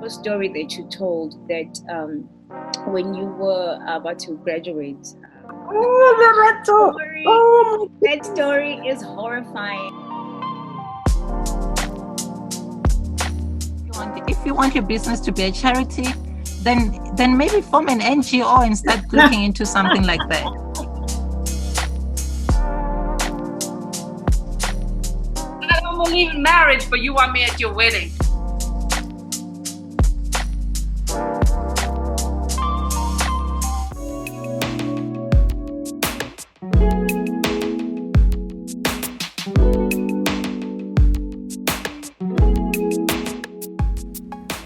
a story that you told that when you were about to graduate. Oh, Lerato! Story, Oh, that story is horrifying. If you want your business to be a charity, then maybe form an NGO and start looking into something like that. I don't believe in marriage, but you want me at your wedding.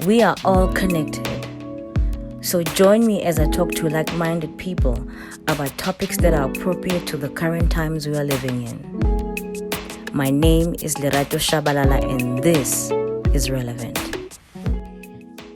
We are all connected. So join me as I talk to like-minded people about topics that are appropriate to the current times we are living in. My name is Lerato and this is Relevant.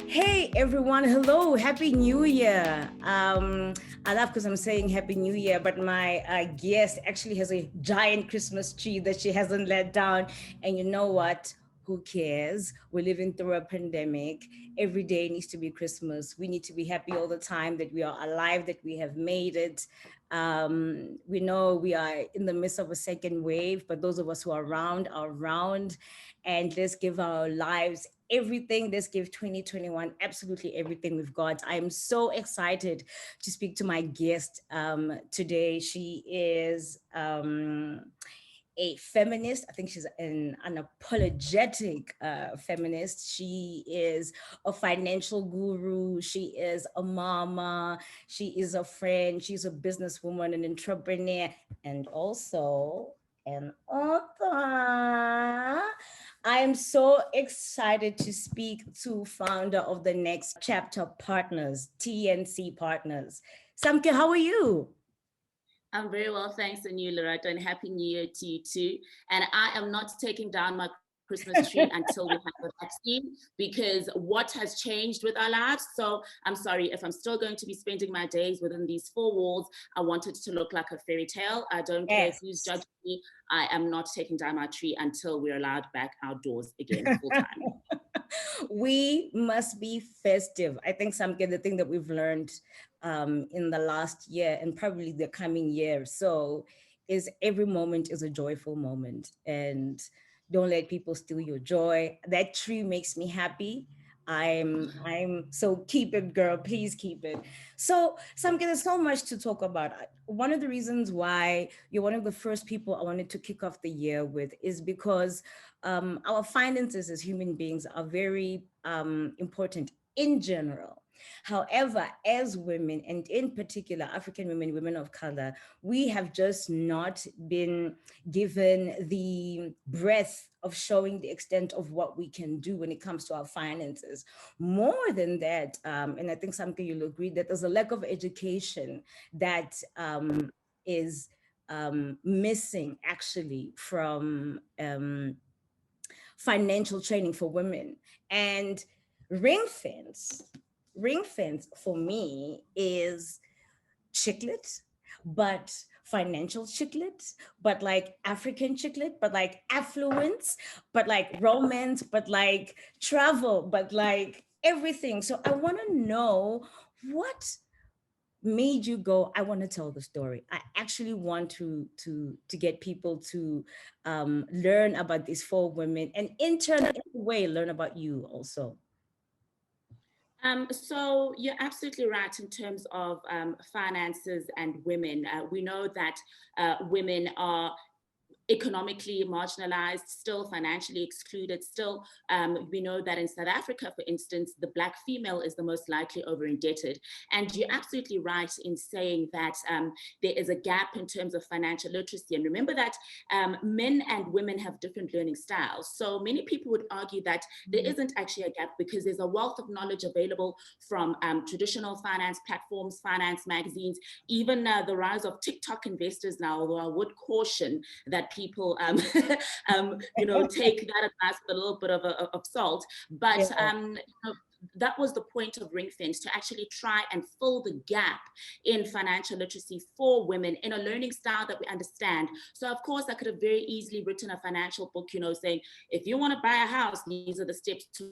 Hey everyone, hello, Happy New Year. I laugh because I'm saying Happy New Year, but my guest actually has a giant Christmas tree that she hasn't let down. And you know what? Who cares? We're living through a pandemic. Every day needs to be Christmas. We need to be happy all the time that we are alive, that we have made it. We know we are in the midst of a second wave, but those of us who are around. And let's give our lives everything. Let's give 2021 absolutely everything we've got. I am so excited to speak to my guest today. She is a feminist. I think she's an unapologetic feminist. She is a financial guru. She is a mama. She is a friend. She's a businesswoman, an entrepreneur, and also an author. I am so excited to speak to founder of the Next Chapter Partners, TNC Partners. Samke, how are you? I'm very well, thanks, and you, Lerato, and Happy New Year to you too. And I am not taking down my Christmas tree until we have the vaccine, because what has changed with our lives? So I'm sorry, if I'm still going to be spending my days within these four walls, I want it to look like a fairy tale. I don't care who's judging me. I am not taking down my tree until we're allowed back outdoors again full time. We must be festive. I think the thing that we've learned in the last year and probably the coming year so is every moment is a joyful moment, and don't let people steal your joy. That tree makes me happy. I'm so keep it, girl, please keep it. So there's so much to talk about. One of the reasons why you're one of the first people I wanted to kick off the year with is because our finances as human beings are very important in general. However, as women, and in particular African women, women of color, we have just not been given the breadth of showing the extent of what we can do when it comes to our finances. More than that, and I think something you'll agree that there's a lack of education that is missing actually from financial training for women. And Ringfence, Ringfence for me is chiclet, but financial chiclet, but like African chiclet, but like affluence, but like romance, but like travel, but like everything. So I want to know what made you go, I want to tell the story. I actually want to get people to learn about these four women, and in turn, in a way, learn about you also. So you're absolutely right in terms of finances and women. We know that women are economically marginalized, still financially excluded. Still, we know that in South Africa, for instance, the Black female is the most likely over indebted. And you're absolutely right in saying that there is a gap in terms of financial literacy. And remember that men and women have different learning styles. So many people would argue that there isn't actually a gap because there's a wealth of knowledge available from traditional finance platforms, finance magazines, even the rise of TikTok investors now, although I would caution that people, take that advice with a little bit of salt. But that was the point of Ringfence, to actually try and fill the gap in financial literacy for women in a learning style that we understand. So of course, I could have very easily written a financial book, saying, if you want to buy a house, these are the steps to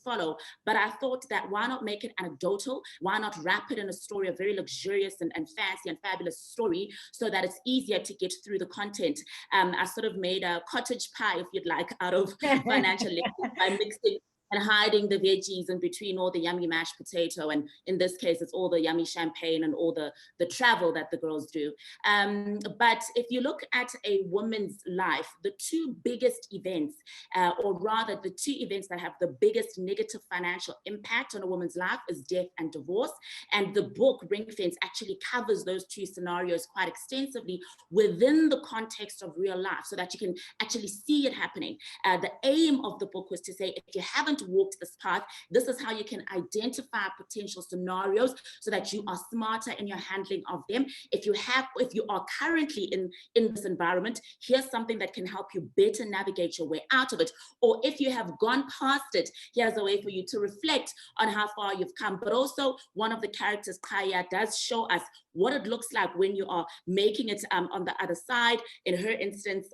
follow. But I thought that why not make it anecdotal? Why not wrap it in a story, a very luxurious and fancy and fabulous story, so that it's easier to get through the content. I sort of made a cottage pie, if you'd like, out of financial literacy by mixing and hiding the veggies in between all the yummy mashed potato. And in this case, it's all the yummy champagne and all the travel that the girls do. But if you look at a woman's life, the two biggest events, or rather the two events that have the biggest negative financial impact on a woman's life is death and divorce. And the book Ringfence actually covers those two scenarios quite extensively within the context of real life, so that you can actually see it happening. The aim of the book was to say, if you haven't walked this path, this is how you can identify potential scenarios so that you are smarter in your handling of them. If you are currently in this environment, here's something that can help you better navigate your way out of it. Or if you have gone past it, here's a way for you to reflect on how far you've come. But also, one of the characters, Kaya, does show us what it looks like when you are making it on the other side. In her instance,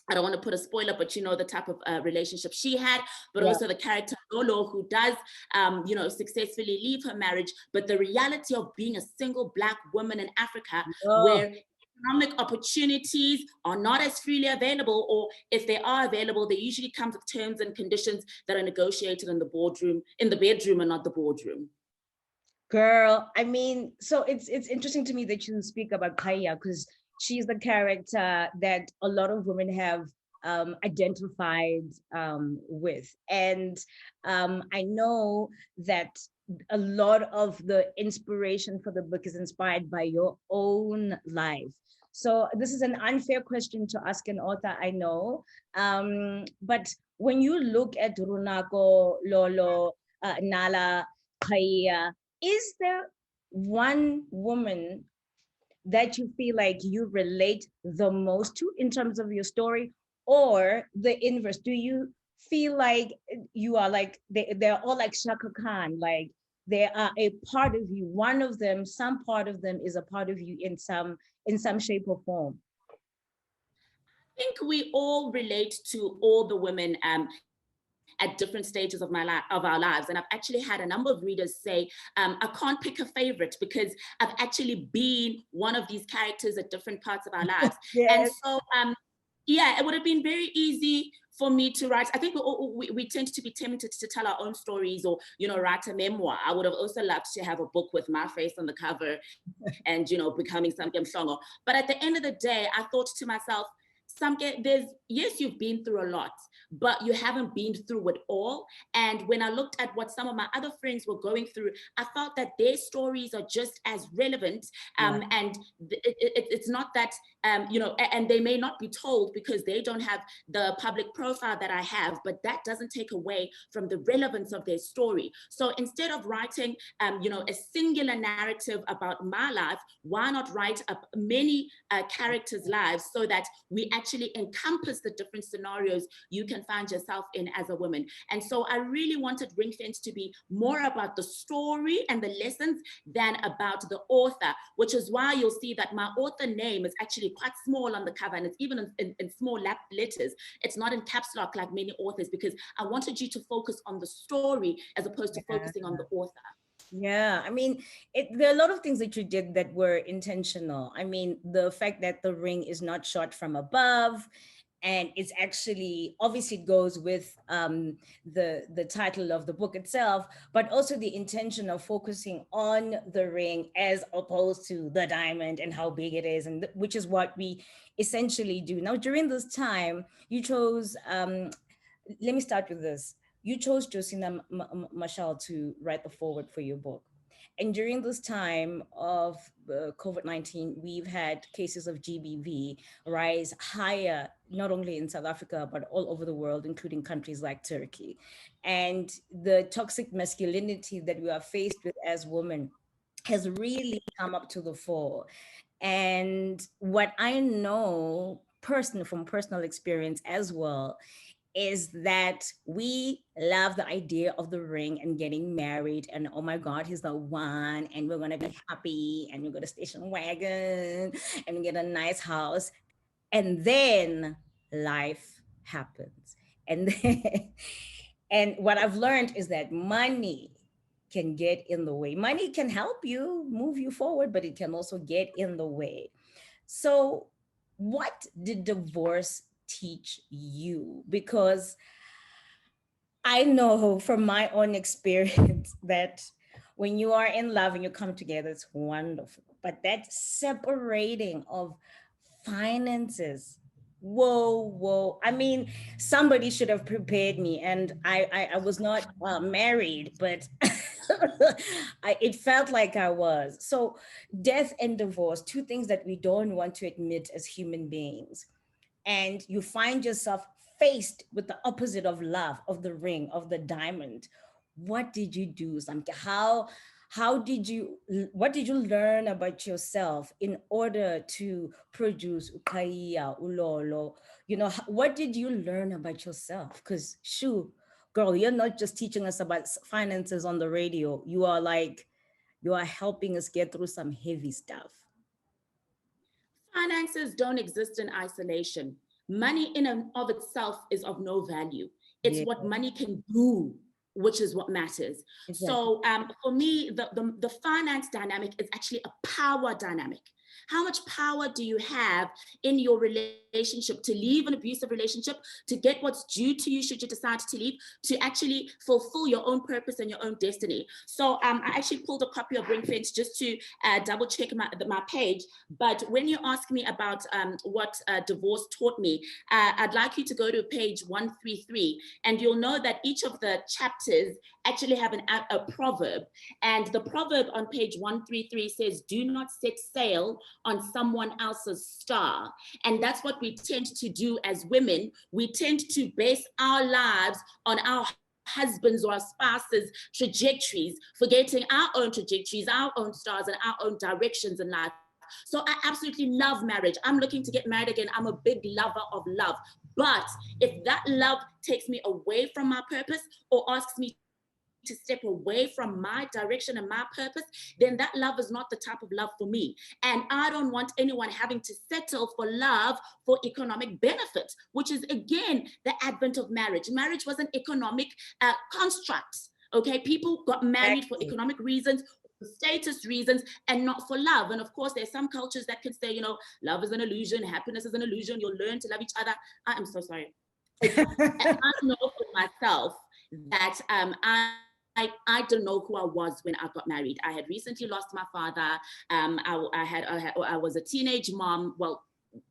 I don't want to put a spoiler, but you know the type of relationship she had, but also the character Lolo, who does, successfully leave her marriage. But the reality of being a single Black woman in Africa, where economic opportunities are not as freely available, or if they are available, they usually come with terms and conditions that are negotiated in the bedroom and not the boardroom. Girl, I mean, so it's interesting to me that you speak about Kaya, because she's the character that a lot of women have identified with. And I know that a lot of the inspiration for the book is inspired by your own life. So this is an unfair question to ask an author, I know. But when you look at Runako, Lolo, Nala, Kaya, is there one woman that you feel like you relate the most to in terms of your story, or the inverse? Do you feel like you are like they're all like Shaka Khan, like they are a part of you? One of them, some part of them is a part of you in some shape or form. I think we all relate to all the women at different stages of our lives. And I've actually had a number of readers say, I can't pick a favorite because I've actually been one of these characters at different parts of our lives. And so, it would have been very easy for me to write. I think we tend to be tempted to tell our own stories, or, write a memoir. I would have also loved to have a book with my face on the cover and, becoming Samke Mhlongo. But at the end of the day, I thought to myself, Samke, yes, you've been through a lot, but you haven't been through it all. And when I looked at what some of my other friends were going through, I felt that their stories are just as relevant. And it's not that, and they may not be told because they don't have the public profile that I have, but that doesn't take away from the relevance of their story. So instead of writing, a singular narrative about my life, why not write up many characters' lives so that we actually encompass the different scenarios you can find yourself in as a woman. And so I really wanted Ringfence to be more about the story and the lessons than about the author, which is why you'll see that my author name is actually quite small on the cover, and it's even in small letters. It's not in caps lock like many authors, because I wanted you to focus on the story as opposed to focusing on the author. Yeah, I mean, there are a lot of things that you did that were intentional. I mean, the fact that the ring is not shot from above, and it's actually, obviously it goes with the title of the book itself, but also the intention of focusing on the ring as opposed to the diamond and how big it is, and which is what we essentially do. Now, during this time, you chose, let me start with this. You chose Josina Mashal to write the foreword for your book. And during this time of COVID-19, we've had cases of GBV rise higher, not only in South Africa, but all over the world, including countries like Turkey. And the toxic masculinity that we are faced with as women has really come up to the fore. And what I know from personal experience as well, is that we love the idea of the ring and getting married, and oh my God, he's the one, and we're gonna be happy, and we're gonna station wagon, and get a nice house, and then life happens, and then And what I've learned is that money can get in the way. Money can help you move you forward, but it can also get in the way. So, what did divorce teach you? Because I know from my own experience that when you are in love and you come together, it's wonderful. But that separating of finances, whoa. I mean, somebody should have prepared me. And I was not married, but it felt like I was. So, death and divorce, two things that we don't want to admit as human beings, and you find yourself faced with the opposite of love, of the ring, of the diamond. What did you do, Samke? How did you, what did you learn about yourself in order to produce ukaya ulolo? You know, what did you learn about yourself? Because shoo, girl, you're not just teaching us about finances on the radio. You are like, you are helping us get through some heavy stuff. Finances don't exist in isolation. Money in and of itself is of no value. It's Yeah, what money can do, which is what matters. exactly. So for me, the finance dynamic is actually a power dynamic. How much power do you have in your relationship to leave an abusive relationship, to get what's due to you should you decide to leave, to actually fulfill your own purpose and your own destiny? So I actually pulled a copy of Ringfence just to double check my page. But when you ask me about what divorce taught me, I'd like you to go to page 133, and you'll know that each of the chapters actually have a proverb. And the proverb on page 133 says, "Do not set sail on someone else's star." And that's what we tend to do as women. We tend to base our lives on our husbands or our spouses' trajectories, forgetting our own trajectories, our own stars, and our own directions in life. So I absolutely love marriage. I'm looking to get married again. I'm a big lover of love. But if that love takes me away from my purpose or asks me to step away from my direction and my purpose, then that love is not the type of love for me. And I don't want anyone having to settle for love for economic benefit, which is again the advent of marriage. Marriage was an economic construct. Okay, people got married for Exactly. economic reasons, for status reasons, and not for love. And of course, there's some cultures that can say, you know, love is an illusion, happiness is an illusion, you'll learn to love each other. I am so sorry. I know for myself that I don't know who I was when I got married. I had recently lost my father. I was a teenage mom. Well,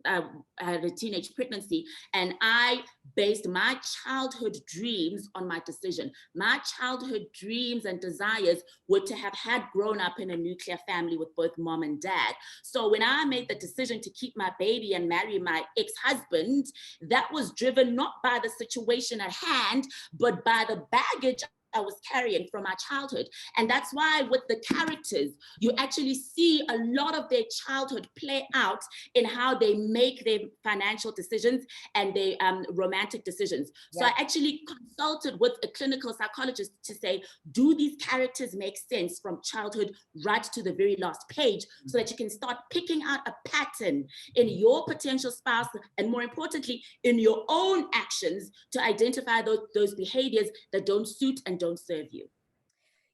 I had a teenage pregnancy, and I based my childhood dreams on my decision. My childhood dreams and desires were to have had grown up in a nuclear family with both mom and dad. So when I made the decision to keep my baby and marry my ex-husband, that was driven not by the situation at hand, but by the baggage I was carrying from my childhood. And that's why with the characters, you actually see a lot of their childhood play out in how they make their financial decisions and their romantic decisions. So Yeah. I actually consulted with a clinical psychologist to say, do these characters make sense from childhood right to the very last page, so that you can start picking out a pattern in your potential spouse, and more importantly, in your own actions, to identify those behaviors that don't suit and don't serve you.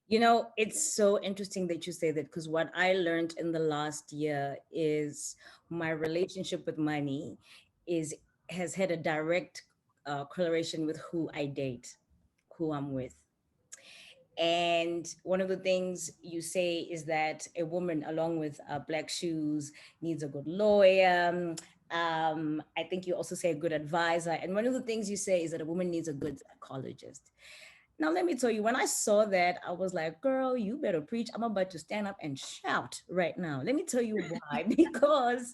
You know, it's so interesting that you say that, because what I learned in the last year is my relationship with money is has had a direct correlation with who I date, who I'm with. And one of the things you say is that a woman, along with black shoes, needs a good lawyer. I think you also say a good advisor. And one of the things you say is that a woman needs a good psychologist. Now, let me tell you, when I saw that, I was like, girl, you better preach. I'm about to stand up and shout right now. Let me tell you why. Because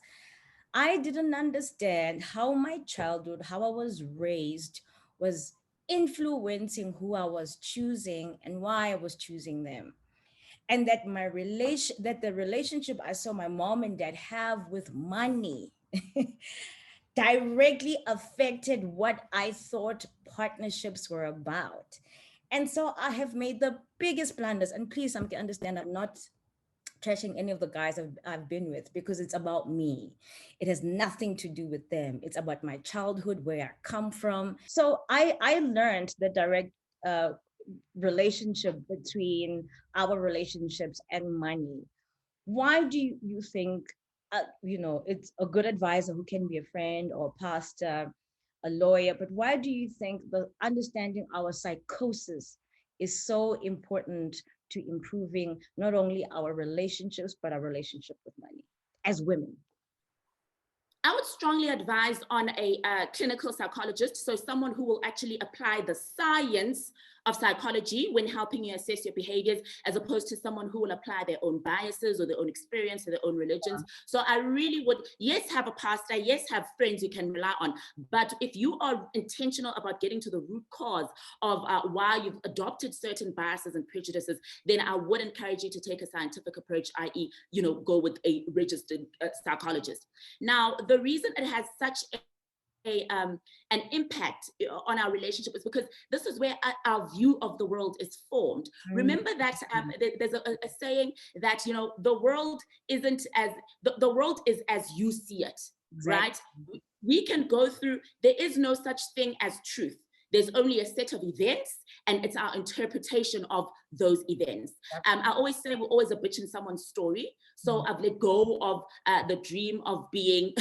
I didn't understand how my childhood, how I was raised, was influencing who I was choosing and why I was choosing them. And that that the relationship I saw my mom and dad have with money directly affected what I thought partnerships were about. And so I have made the biggest blunders. And please, some can understand, I'm not trashing any of the guys I've been with, because it's about me. It has nothing to do with them. It's about my childhood, where I come from. So I learned the direct relationship between our relationships and money. Why do you think, it's a good advisor who can be a friend or a pastor, a lawyer, but why do you think the understanding our psychosis is so important to improving not only our relationships, but our relationship with money as women? I would strongly advise on a clinical psychologist, so someone who will actually apply the science of psychology when helping you assess your behaviors, as opposed to someone who will apply their own biases or their own experience or their own religions. So I really would, yes, have a pastor, yes, have friends you can rely on, but if you are intentional about getting to the root cause of why you've adopted certain biases and prejudices, then I would encourage you to take a scientific approach, i.e., go with a registered psychologist. Now, the reason it has such an impact on our relationship is because this is where our view of the world is formed. Remember that there's a saying that the world isn't as the world is as you see it. Exactly. Right? We can go through, there is no such thing as truth. There's only a set of events, and it's our interpretation of those events. I always say we're always a bitch in someone's story. So I've let go of the dream of being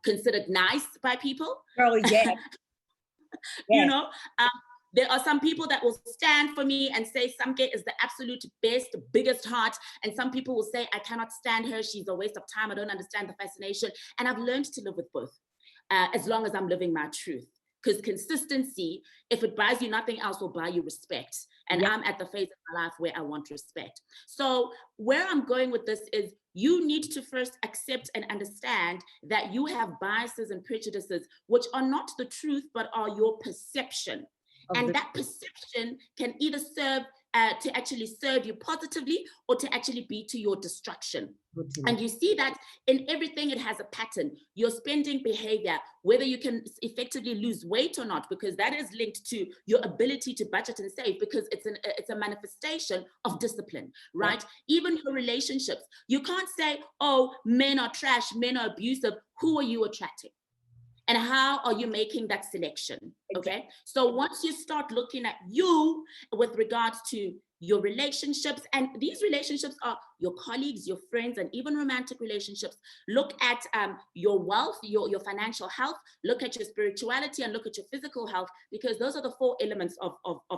considered nice by people. Oh, yeah. There are some people that will stand for me and say Samke is the absolute best, biggest heart. And some people will say, I cannot stand her. She's a waste of time. I don't understand the fascination. And I've learned to live with both as long as I'm living my truth. Because consistency, if it buys you nothing else, will buy you respect. And I'm at the phase of my life where I want respect. So where I'm going with this is you need to first accept and understand that you have biases and prejudices, which are not the truth, but are your perception. And that perception can either serve to actually serve you positively or to actually be to your destruction. And you see that in everything, it has a pattern. Your spending behavior, whether you can effectively lose weight or not, because that is linked to your ability to budget and save, because it's a manifestation of discipline, right? Even your relationships, you can't say, oh, men are trash, men are abusive. Who are you attracting? And how are you making that selection? Okay. So once you start looking at you with regards to your relationships, and these relationships are your colleagues, your friends, and even romantic relationships, look at your wealth, your financial health, look at your spirituality, and look at your physical health, because those are the 4 elements of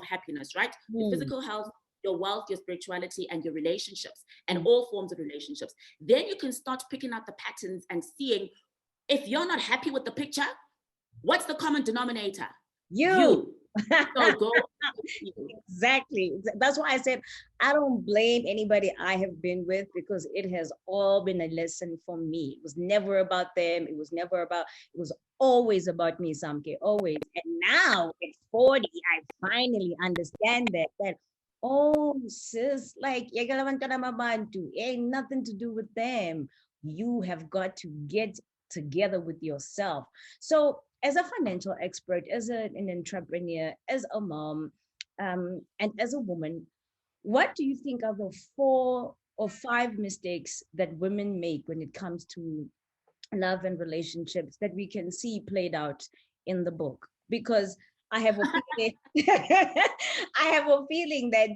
happiness, right? Your physical health, your wealth, your spirituality, and your relationships, and all forms of relationships. Then you can start picking out the patterns and seeing, if you're not happy with the picture, what's the common denominator? You. So go. Exactly. That's why I said I don't blame anybody I have been with, because it has all been a lesson for me. It was never about them. It was always about me, Samke, always. And now at 40, I finally understand that oh, sis, like, it ain't nothing to do with them. You have got to get together with yourself. So as a financial expert, as an entrepreneur, as a mom, and as a woman, what do you think are the 4 or 5 mistakes that women make when it comes to love and relationships that we can see played out in the book? Because I have a feeling, I have a feeling that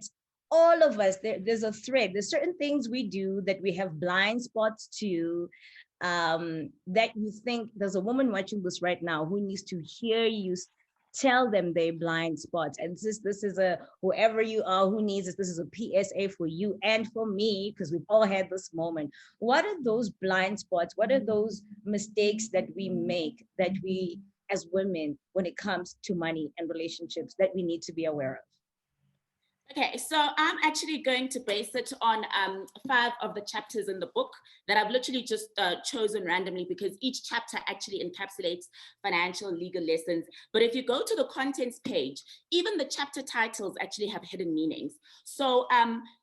all of us, there's a thread. There's certain things we do that we have blind spots to, that you think there's a woman watching this right now who needs to hear you tell them their blind spots. And this is a, whoever you are who needs this is a PSA for you and for me, because we've all had this moment. What are those blind spots? What are those mistakes that we make, that we as women, when it comes to money and relationships, that we need to be aware of? Okay, so I'm actually going to base it on 5 of the chapters in the book that I've literally just chosen randomly, because each chapter actually encapsulates financial legal lessons. But if you go to the contents page, even the chapter titles actually have hidden meanings. So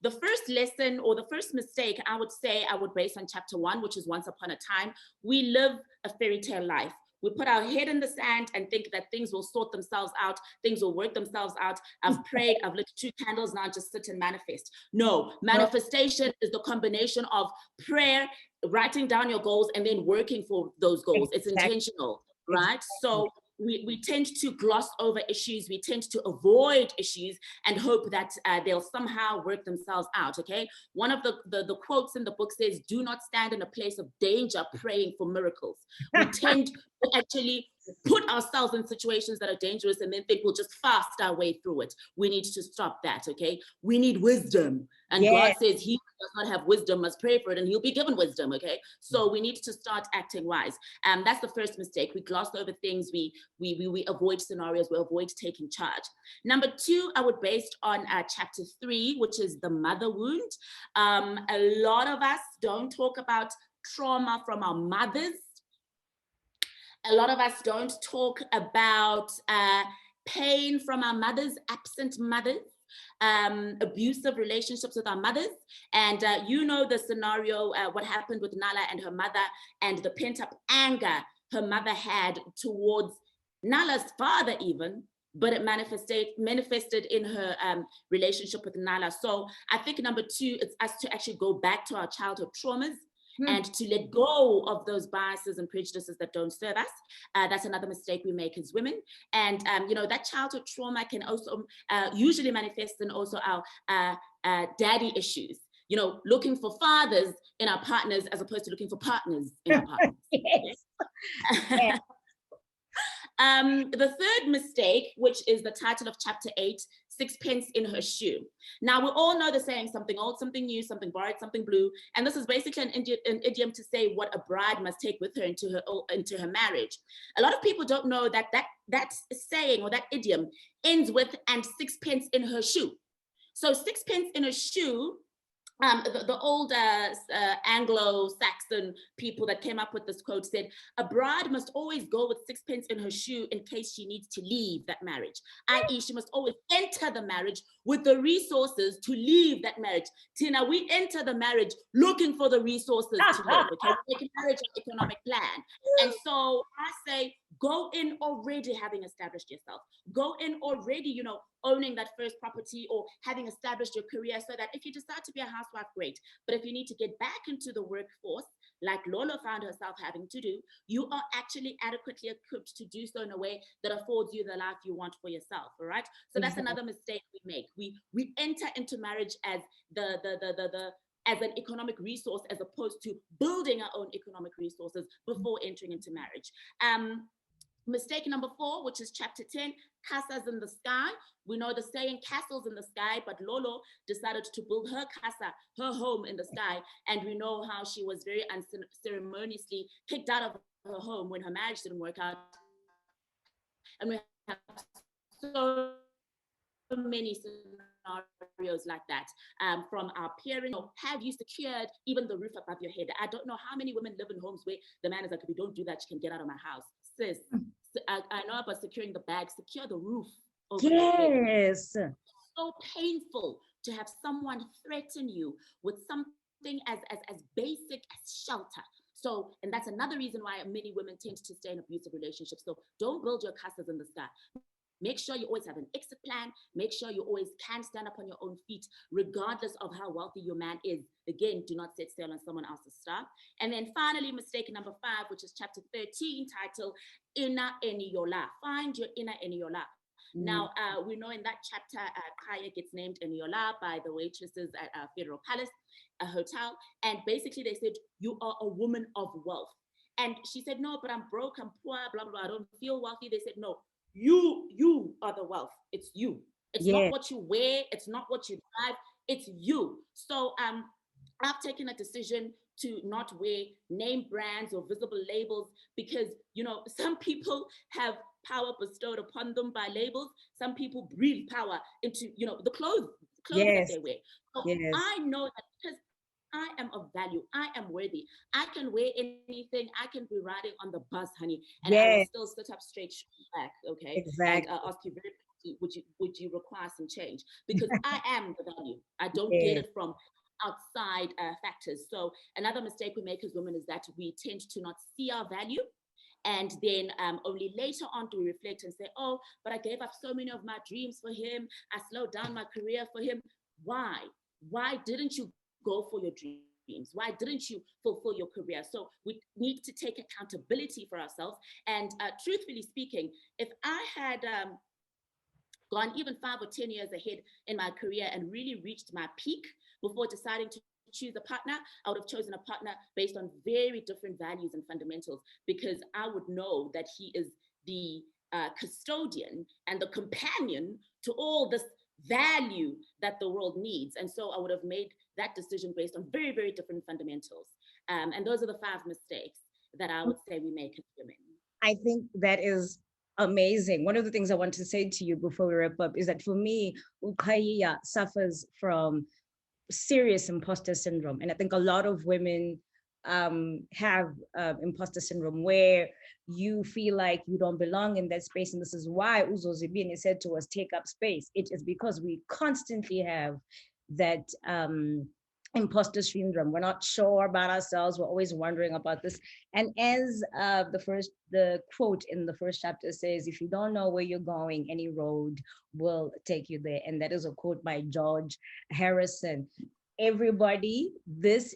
the first lesson, or the first mistake, I would say I would base on chapter 1, which is once upon a time. We live a fairy tale life. We put our head in the sand and think that things will sort themselves out, things will work themselves out. I've prayed, I've lit 2 candles, now just sit and manifest. No, manifestation is the combination of prayer, writing down your goals, and then working for those goals. It's intentional, right? So we tend to gloss over issues, we tend to avoid issues and hope that they'll somehow work themselves out, okay? One of the quotes in the book says, do not stand in a place of danger praying for miracles. We tend to actually put ourselves in situations that are dangerous and then think we'll just fast our way through it. We need to stop that, okay? We need wisdom. And God says he who does not have wisdom must pray for it and he'll be given wisdom, okay? So we need to start acting wise. That's the first mistake. We gloss over things, we avoid scenarios, we avoid taking charge. Number two, I would based on chapter 3, which is the mother wound. A lot of us don't talk about trauma from our mothers. A lot of us don't talk about pain from our mothers, absent mothers, abusive relationships with our mothers. And you know the scenario, what happened with Nala and her mother and the pent-up anger her mother had towards Nala's father even, but it manifested in her relationship with Nala. So I think number two, it's us to actually go back to our childhood traumas and to let go of those biases and prejudices that don't serve us. That's another mistake we make as women. And, you know, that childhood trauma can also usually manifest in also our daddy issues. You know, looking for fathers in our partners as opposed to looking for partners in our partners. Yes. The third mistake, which is the title of chapter 8, sixpence in her shoe. Now, we all know the saying, something old, something new, something borrowed, something blue. And this is basically an idiom to say what a bride must take with her into her marriage. A lot of people don't know that saying or that idiom ends with, and sixpence in her shoe. So sixpence in a shoe, the old Anglo-Saxon people that came up with this quote said, a bride must always go with sixpence in her shoe in case she needs to leave that marriage, i.e. she must always enter the marriage with the resources to leave that marriage. Tina, we enter the marriage looking for the resources to live, okay? We make a marriage an economic plan. And so I say, go in already having established yourself. Go in already, you know, owning that first property or having established your career so that if you decide to be a housewife, great. But if you need to get back into the workforce, like Lolo found herself having to do, you are actually adequately equipped to do so in a way that affords you the life you want for yourself, all right? So that's another mistake we make. We enter into marriage as as an economic resource as opposed to building our own economic resources before entering into marriage. Mistake number 4, which is chapter 10, casas in the sky. We know the saying castles in the sky, but Lolo decided to build her casa, her home in the sky. And we know how she was very unceremoniously kicked out of her home when her marriage didn't work out. And we have so many scenarios like that from our parents. Have you secured even the roof above your head? I don't know how many women live in homes where the man is like, if you don't do that, you can get out of my house. Sis, I know about securing the bag, secure the roof over your head. Yes. So painful to have someone threaten you with something as basic as shelter. So, and that's another reason why many women tend to stay in abusive relationships. So don't build your castles in the sky. Make sure you always have an exit plan. Make sure you always can stand up on your own feet, regardless of how wealthy your man is. Again, do not set sail on someone else's star. And then finally, mistake number 5, which is chapter 13, titled Inner Eniola. Find your inner Eniola. Now, we know in that chapter, Kaya gets named Eniola by the waitresses at Federal Palace, a hotel. And basically they said, you are a woman of wealth. And she said, no, but I'm broke, I'm poor, blah, blah, blah, I don't feel wealthy. They said, no, you are the wealth. It's you. It's not what you wear. It's not what you drive. It's you. So I've taken a decision to not wear name brands or visible labels because, you know, some people have power bestowed upon them by labels. Some people breathe power into, you know, the clothes that they wear. So I know that because I am of value, I am worthy, I can wear anything, I can be riding on the bus, honey, and I will still sit up straight back, okay? Exactly. And ask you very quickly, would you require some change? Because I am the value. I don't get it from outside factors. So another mistake we make as women is that we tend to not see our value. And then only later on do we reflect and say, oh, but I gave up so many of my dreams for him. I slowed down my career for him. Why? Why didn't you go for your dreams? dreams? Why didn't you fulfill your career? So we need to take accountability for ourselves. And truthfully speaking, if I had gone even 5 or 10 years ahead in my career and really reached my peak before deciding to choose a partner, I would have chosen a partner based on very different values and fundamentals, because I would know that he is the custodian and the companion to all this value that the world needs. And so I would have made that decision based on very, very different fundamentals. And those are the 5 mistakes that I would say we make as women. I think that is amazing. One of the things I want to say to you before we wrap up is that for me, Ukaiya suffers from serious imposter syndrome. And I think a lot of women have imposter syndrome, where you feel like you don't belong in that space. And this is why Uzo Zibini said to us, take up space. It is because we constantly have that imposter syndrome. We're not sure about ourselves. We're always wondering about this. And as the quote in the first chapter says, if you don't know where you're going, any road will take you there. And that is a quote by George Harrison. Everybody, this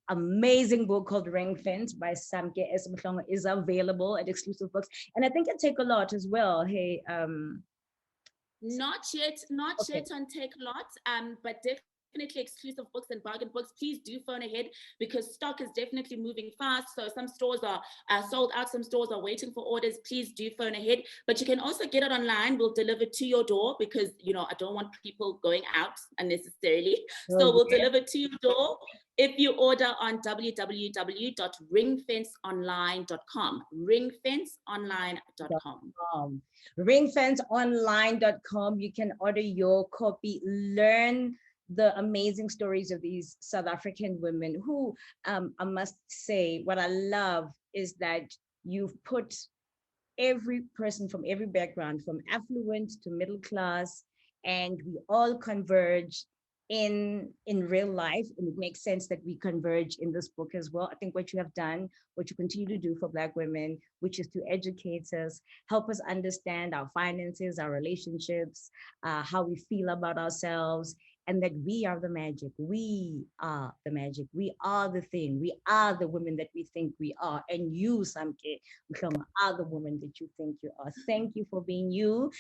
amazing book called Ringfence by Samke Mhlongo is available at Exclusive Books. And I think it take a lot as well. Hey, not yet on Take a Lot, but definitely Exclusive Books and Bargain Books. Please do phone ahead, because stock is definitely moving fast. So some stores are sold out, some stores are waiting for orders. Please do phone ahead, but you can also get it online. We'll deliver to your door, because I don't want people going out unnecessarily. So we'll deliver to your door if you order on www.ringfenceonline.com. ringfenceonline.com. ringfenceonline.com. You can order your copy, learn the amazing stories of these South African women who, I must say, what I love is that you've put every person from every background, from affluent to middle class, and we all converge in real life. And it makes sense that we converge in this book as well. I think what you have done, what you continue to do for Black women, which is to educate us, help us understand our finances, our relationships, how we feel about ourselves, and that we are the magic. We are the magic. We are the thing. We are the women that we think we are. And you, Samke Mhlongo, are the woman that you think you are. Thank you for being you.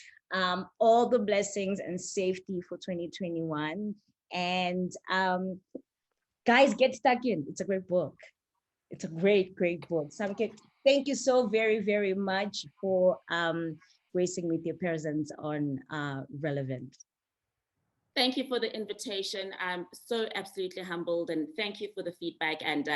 All the blessings and safety for 2021. And guys, get stuck in. It's a great book. It's a great, great book. Samke, thank you so very, very much for gracing with your presence on Relevant. Thank you for the invitation. I'm so absolutely humbled, and thank you for the feedback and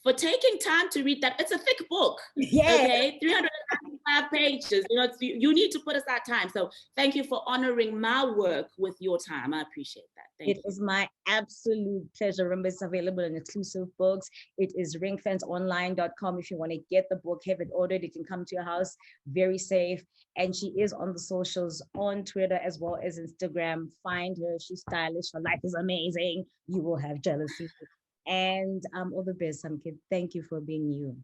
for taking time to read that. It's a thick book. Yeah. Okay, 395 pages. You need to put aside time. So thank you for honoring my work with your time. I appreciate that. Thank you. It is my absolute pleasure. Remember, it's available in Exclusive Books. It is ringfenceonline.com. If you want to get the book, have it ordered, it can come to your house, very safe. And she is on the socials, on Twitter as well as Instagram. Find her. She's stylish. Her life is amazing. You will have jealousy. And all the best, Samke. Thank you for being you.